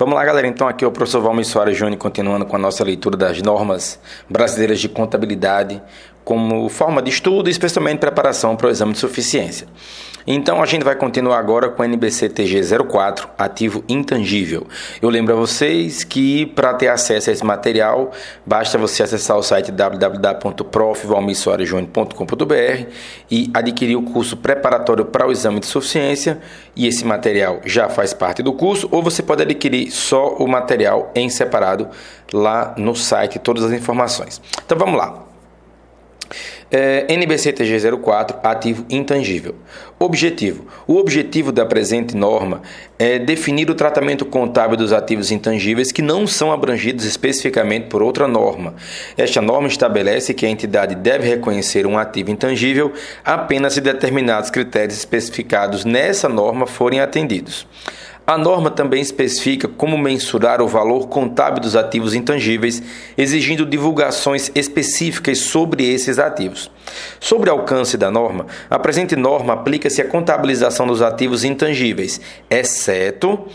Vamos lá, galera. Então, aqui é o professor Valmir Soares Júnior, continuando com a nossa leitura das normas brasileiras de contabilidade como forma de estudo e especialmente preparação para o exame de suficiência. Então, a gente vai continuar agora com o NBC-TG 04, ativo intangível. Eu lembro a vocês que para ter acesso a esse material, basta você acessar o site www.profvalmirsoaresjunior.com.br e adquirir o curso preparatório para o exame de suficiência, e esse material já faz parte do curso, ou você pode adquirir só o material em separado lá no site, todas as informações. Então, vamos lá. NBC-TG 04, ativo intangível. Objetivo. O objetivo da presente norma é definir o tratamento contábil dos ativos intangíveis que não são abrangidos especificamente por outra norma. Esta norma estabelece que a entidade deve reconhecer um ativo intangível apenas se determinados critérios especificados nessa norma forem atendidos. A norma também especifica como mensurar o valor contábil dos ativos intangíveis, exigindo divulgações específicas sobre esses ativos. Sobre o alcance da norma, a presente norma aplica-se à contabilização dos ativos intangíveis, exceto,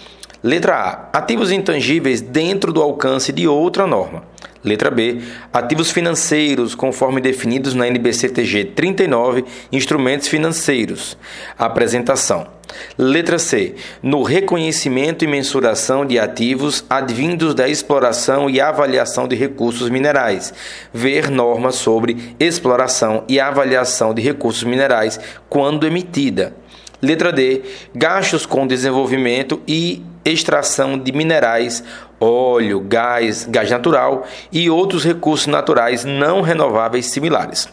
letra A, ativos intangíveis dentro do alcance de outra norma. Letra B, ativos financeiros, conforme definidos na NBC-TG 39, instrumentos financeiros. Apresentação. Letra C, no reconhecimento e mensuração de ativos advindos da exploração e avaliação de recursos minerais. Ver normas sobre exploração e avaliação de recursos minerais quando emitida. Letra D, gastos com desenvolvimento e extração de minerais, óleo, gás natural e outros recursos naturais não renováveis similares.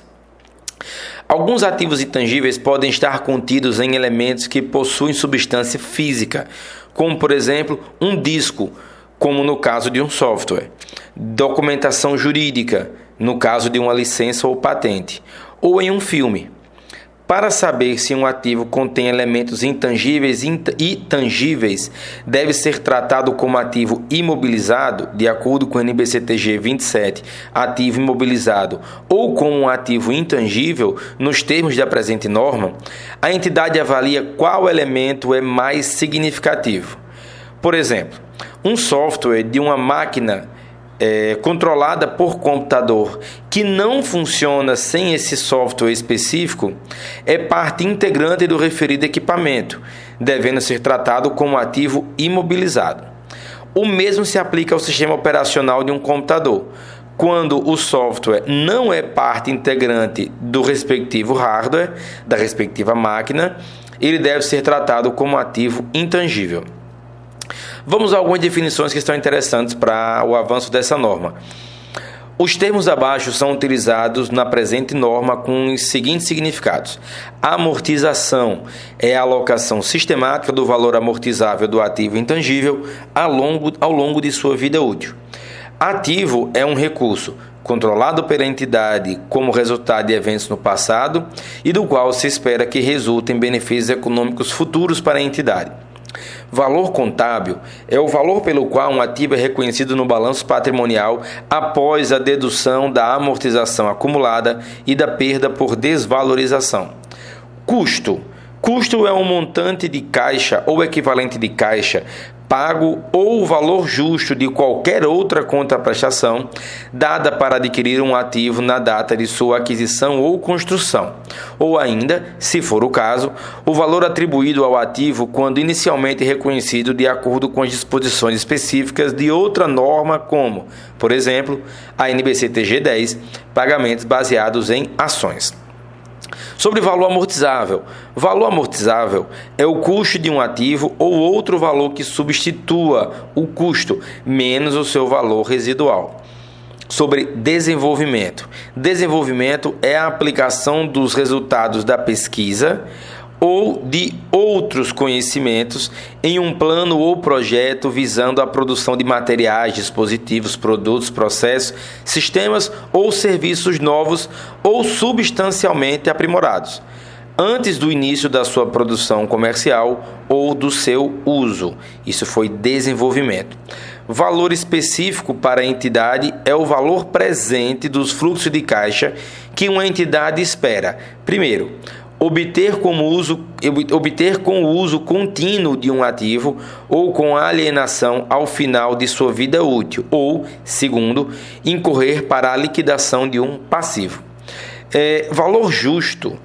Alguns ativos intangíveis podem estar contidos em elementos que possuem substância física, como, por exemplo, um disco, como no caso de um software, documentação jurídica, no caso de uma licença ou patente, ou em um filme. Para saber se um ativo contém elementos intangíveis e tangíveis, deve ser tratado como ativo imobilizado, de acordo com o NBC-TG 27, ativo imobilizado, ou como um ativo intangível, nos termos da presente norma. A entidade avalia qual elemento é mais significativo. Por exemplo, um software de uma máquina controlada por computador que não funciona sem esse software específico é parte integrante do referido equipamento, devendo ser tratado como ativo imobilizado. O mesmo se aplica ao sistema operacional de um computador. Quando o software não é parte integrante do respectivo hardware, da respectiva máquina, ele deve ser tratado como ativo intangível. Vamos a algumas definições que estão interessantes para o avanço dessa norma. Os termos abaixo são utilizados na presente norma com os seguintes significados. Amortização é a alocação sistemática do valor amortizável do ativo intangível ao longo de sua vida útil. Ativo é um recurso controlado pela entidade como resultado de eventos no passado e do qual se espera que resultem benefícios econômicos futuros para a entidade. Valor contábil é o valor pelo qual um ativo é reconhecido no balanço patrimonial após a dedução da amortização acumulada e da perda por desvalorização. Custo é um montante de caixa ou equivalente de caixa pago ou o valor justo de qualquer outra contraprestação dada para adquirir um ativo na data de sua aquisição ou construção, ou ainda, se for o caso, o valor atribuído ao ativo quando inicialmente reconhecido de acordo com as disposições específicas de outra norma como, por exemplo, a NBC-TG 10, pagamentos baseados em ações. Sobre valor amortizável. Valor amortizável é o custo de um ativo ou outro valor que substitua o custo, menos o seu valor residual. Sobre desenvolvimento. Desenvolvimento é a aplicação dos resultados da pesquisa ou de outros conhecimentos em um plano ou projeto visando a produção de materiais, dispositivos, produtos, processos, sistemas ou serviços novos ou substancialmente aprimorados, antes do início da sua produção comercial ou do seu uso. Isso foi desenvolvimento. Valor específico para a entidade é o valor presente dos fluxos de caixa que uma entidade espera, primeiro, obter com o uso contínuo de um ativo ou com alienação ao final de sua vida útil, ou, segundo, incorrer para a liquidação de um passivo. Valor justo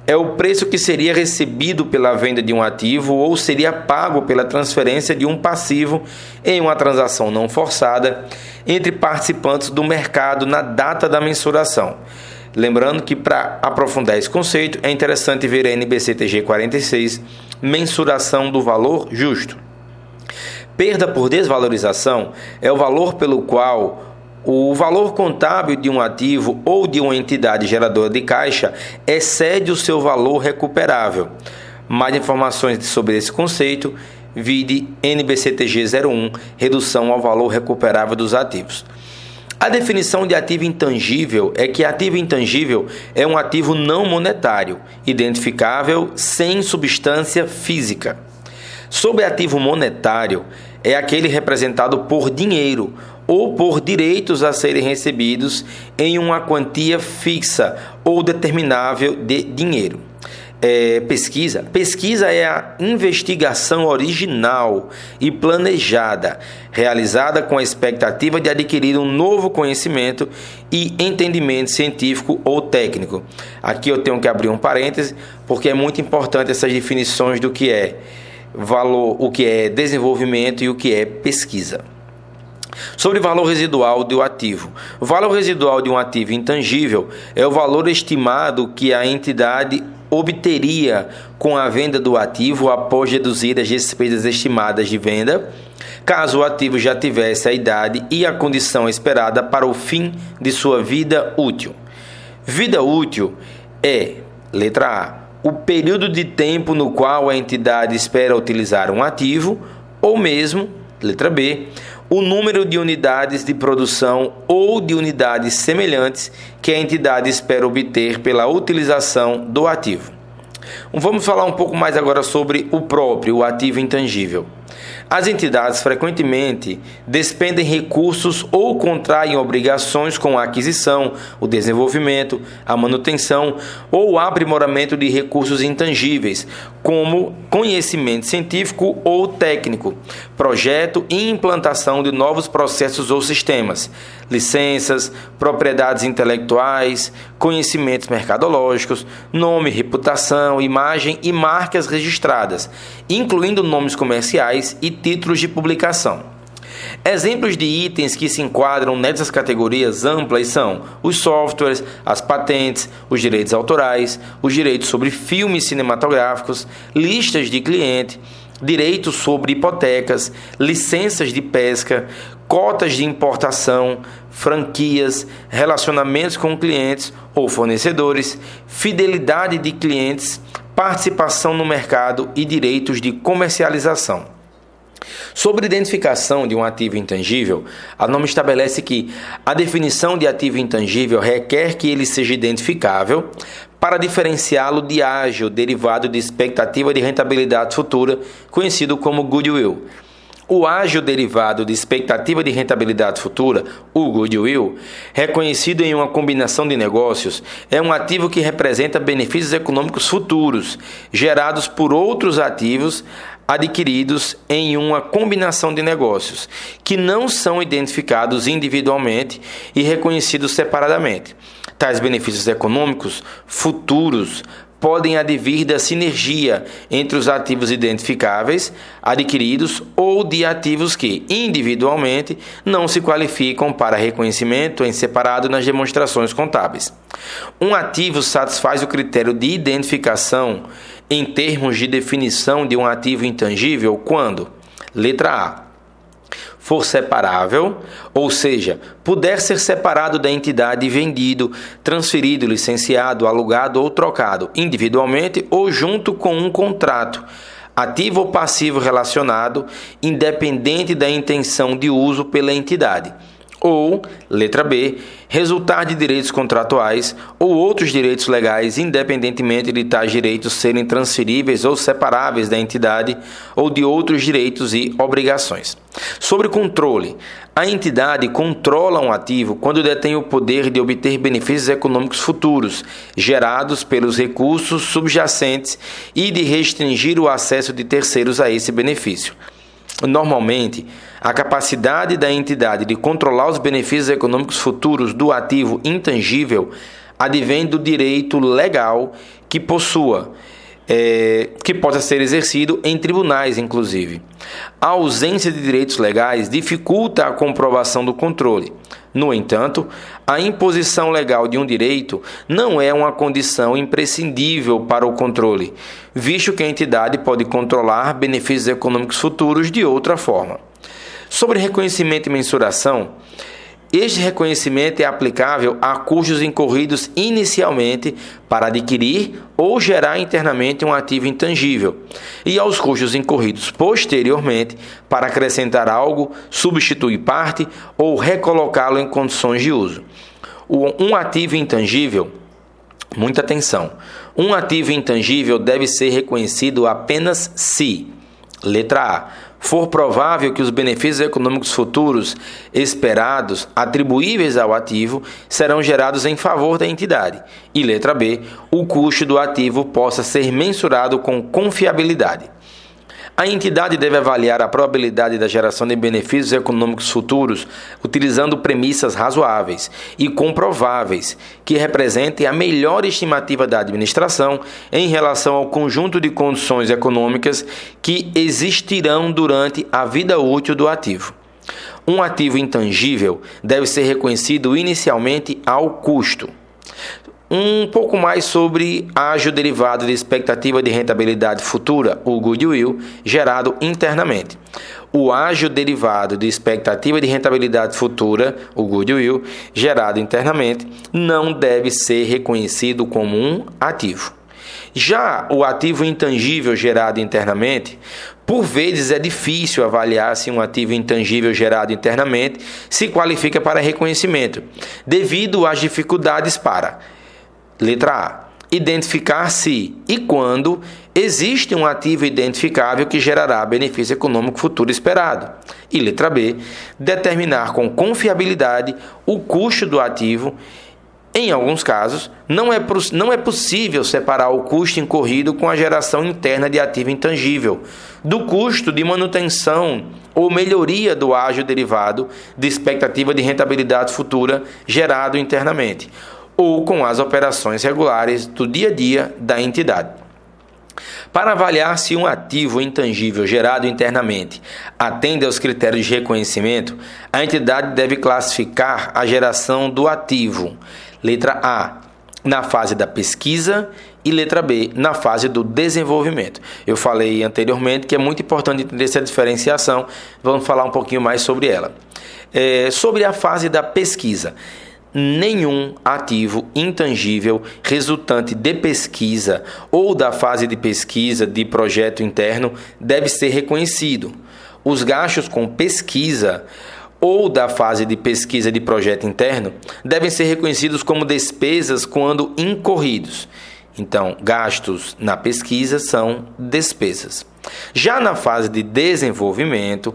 é o preço que seria recebido pela venda de um ativo ou seria pago pela transferência de um passivo em uma transação não forçada entre participantes do mercado na data da mensuração. Lembrando que, para aprofundar esse conceito, é interessante ver a NBC-TG 46, mensuração do valor justo. Perda por desvalorização é o valor pelo qual o valor contábil de um ativo ou de uma entidade geradora de caixa excede o seu valor recuperável. Mais informações sobre esse conceito, vide NBC-TG 01, redução ao valor recuperável dos ativos. A definição de ativo intangível é que ativo intangível é um ativo não monetário, identificável sem substância física. Sobre ativo monetário, é aquele representado por dinheiro ou por direitos a serem recebidos em uma quantia fixa ou determinável de dinheiro. Pesquisa é a investigação original e planejada, realizada com a expectativa de adquirir um novo conhecimento e entendimento científico ou técnico. Aqui eu tenho que abrir um parêntese, porque é muito importante essas definições do que é valor, o que é desenvolvimento e o que é pesquisa. Sobre valor residual do ativo. O valor residual de um ativo intangível é o valor estimado que a entidade obteria com a venda do ativo após deduzir as despesas estimadas de venda, caso o ativo já tivesse a idade e a condição esperada para o fim de sua vida útil. Vida útil é, letra A, o período de tempo no qual a entidade espera utilizar um ativo, ou mesmo, letra B, o número de unidades de produção ou de unidades semelhantes que a entidade espera obter pela utilização do ativo. Vamos falar um pouco mais agora sobre o ativo intangível. As entidades frequentemente despendem recursos ou contraem obrigações com a aquisição, o desenvolvimento, a manutenção ou o aprimoramento de recursos intangíveis, como conhecimento científico ou técnico, projeto e implantação de novos processos ou sistemas, licenças, propriedades intelectuais, conhecimentos mercadológicos, nome, reputação, imagem e marcas registradas, incluindo nomes comerciais e títulos de publicação. Exemplos de itens que se enquadram nessas categorias amplas são os softwares, as patentes, os direitos autorais, os direitos sobre filmes cinematográficos, listas de cliente, direitos sobre hipotecas, licenças de pesca, cotas de importação, franquias, relacionamentos com clientes ou fornecedores, fidelidade de clientes, participação no mercado e direitos de comercialização. Sobre identificação de um ativo intangível, a norma estabelece que a definição de ativo intangível requer que ele seja identificável para diferenciá-lo de ágio derivado de expectativa de rentabilidade futura, conhecido como goodwill. O ágio derivado de expectativa de rentabilidade futura, o goodwill, reconhecido em uma combinação de negócios, é um ativo que representa benefícios econômicos futuros, gerados por outros ativos adquiridos em uma combinação de negócios, que não são identificados individualmente e reconhecidos separadamente. Tais benefícios econômicos futuros podem advir da sinergia entre os ativos identificáveis, adquiridos ou de ativos que, individualmente, não se qualificam para reconhecimento em separado nas demonstrações contábeis. Um ativo satisfaz o critério de identificação em termos de definição de um ativo intangível quando, letra A, for separável, ou seja, puder ser separado da entidade e vendido, transferido, licenciado, alugado ou trocado individualmente ou junto com um contrato, ativo ou passivo relacionado, independente da intenção de uso pela entidade. Ou, letra B, resultar de direitos contratuais ou outros direitos legais, independentemente de tais direitos serem transferíveis ou separáveis da entidade ou de outros direitos e obrigações. Sobre controle, a entidade controla um ativo quando detém o poder de obter benefícios econômicos futuros, gerados pelos recursos subjacentes e de restringir o acesso de terceiros a esse benefício. Normalmente, a capacidade da entidade de controlar os benefícios econômicos futuros do ativo intangível advém do direito legal que possua, que possa ser exercido em tribunais, inclusive. A ausência de direitos legais dificulta a comprovação do controle. No entanto, a imposição legal de um direito não é uma condição imprescindível para o controle, visto que a entidade pode controlar benefícios econômicos futuros de outra forma. Sobre reconhecimento e mensuração, este reconhecimento é aplicável a custos incorridos inicialmente para adquirir ou gerar internamente um ativo intangível e aos custos incorridos posteriormente para acrescentar algo, substituir parte ou recolocá-lo em condições de uso. Um ativo intangível, muita atenção, um ativo intangível deve ser reconhecido apenas se, letra A, for provável que os benefícios econômicos futuros esperados atribuíveis ao ativo serão gerados em favor da entidade. E letra B, o custo do ativo possa ser mensurado com confiabilidade. A entidade deve avaliar a probabilidade da geração de benefícios econômicos futuros utilizando premissas razoáveis e comprováveis que representem a melhor estimativa da administração em relação ao conjunto de condições econômicas que existirão durante a vida útil do ativo. Um ativo intangível deve ser reconhecido inicialmente ao custo. Um pouco mais sobre ágio derivado de expectativa de rentabilidade futura, o goodwill, gerado internamente. O ágio derivado de expectativa de rentabilidade futura, o goodwill, gerado internamente, não deve ser reconhecido como um ativo. Já o ativo intangível gerado internamente, por vezes é difícil avaliar se um ativo intangível gerado internamente se qualifica para reconhecimento, devido às dificuldades para: letra A, identificar se e quando existe um ativo identificável que gerará benefício econômico futuro esperado. E letra B, determinar com confiabilidade o custo do ativo. Em alguns casos, não é possível separar o custo incorrido com a geração interna de ativo intangível do custo de manutenção ou melhoria do ágio derivado de expectativa de rentabilidade futura gerado internamente, ou com as operações regulares do dia a dia da entidade. Para avaliar se um ativo intangível gerado internamente atende aos critérios de reconhecimento, a entidade deve classificar a geração do ativo, letra A, na fase da pesquisa e letra B, na fase do desenvolvimento. Eu falei anteriormente que é muito importante entender essa diferenciação, vamos falar um pouquinho mais sobre ela. Sobre a fase da pesquisa, nenhum ativo intangível resultante de pesquisa ou da fase de pesquisa de projeto interno deve ser reconhecido. Os gastos com pesquisa ou da fase de pesquisa de projeto interno devem ser reconhecidos como despesas quando incorridos. Então, gastos na pesquisa são despesas. Já na fase de desenvolvimento,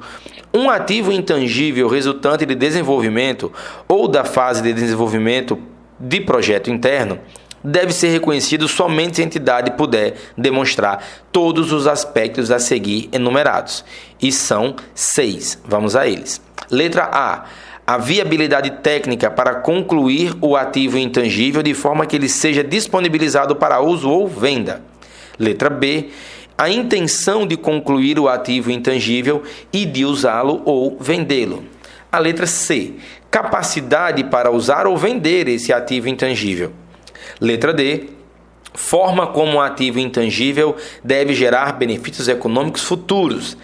um ativo intangível resultante de desenvolvimento ou da fase de desenvolvimento de projeto interno deve ser reconhecido somente se a entidade puder demonstrar todos os aspectos a seguir enumerados. E são 6. Vamos a eles. Letra A. A viabilidade técnica para concluir o ativo intangível de forma que ele seja disponibilizado para uso ou venda. Letra B. A intenção de concluir o ativo intangível e de usá-lo ou vendê-lo. A letra C. Capacidade para usar ou vender esse ativo intangível. Letra D. Forma como o ativo intangível deve gerar benefícios econômicos futuros.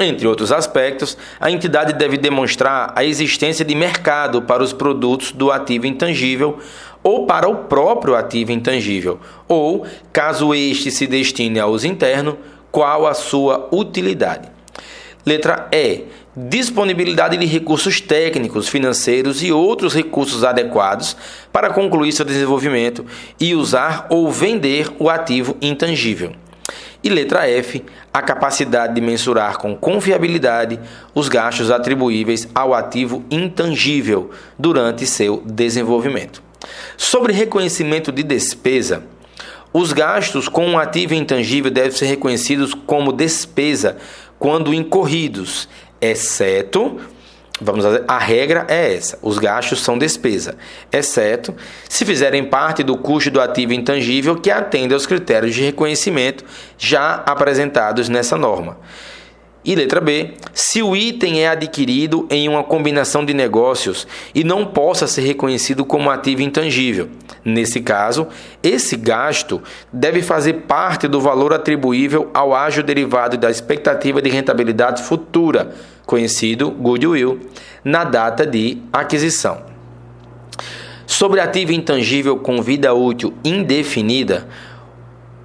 Entre outros aspectos, a entidade deve demonstrar a existência de mercado para os produtos do ativo intangível ou para o próprio ativo intangível, ou, caso este se destine ao uso interno, qual a sua utilidade. Letra E. Disponibilidade de recursos técnicos, financeiros e outros recursos adequados para concluir seu desenvolvimento e usar ou vender o ativo intangível. E letra F. A capacidade de mensurar com confiabilidade os gastos atribuíveis ao ativo intangível durante seu desenvolvimento. Sobre reconhecimento de despesa, os gastos com um ativo intangível devem ser reconhecidos como despesa quando incorridos, exceto, a regra é essa, os gastos são despesa, exceto se fizerem parte do custo do ativo intangível que atende aos critérios de reconhecimento já apresentados nessa norma. E letra B, se o item é adquirido em uma combinação de negócios e não possa ser reconhecido como ativo intangível. Nesse caso, esse gasto deve fazer parte do valor atribuível ao ágio derivado da expectativa de rentabilidade futura, conhecido goodwill, na data de aquisição. Sobre ativo intangível com vida útil indefinida,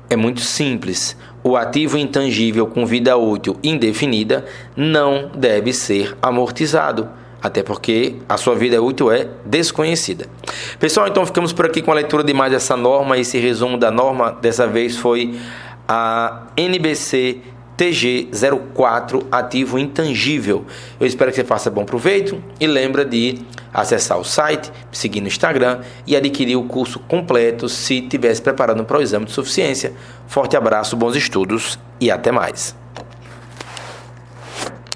é muito simples. O ativo intangível com vida útil indefinida não deve ser amortizado, até porque a sua vida útil é desconhecida. Pessoal, então ficamos por aqui com a leitura de mais essa norma. Esse resumo da norma dessa vez foi a NBC TG 04, ativo intangível. Eu espero que você faça bom proveito e lembra de acessar o site, seguir no Instagram e adquirir o curso completo se estiver se preparando para o exame de suficiência. Forte abraço, bons estudos e até mais.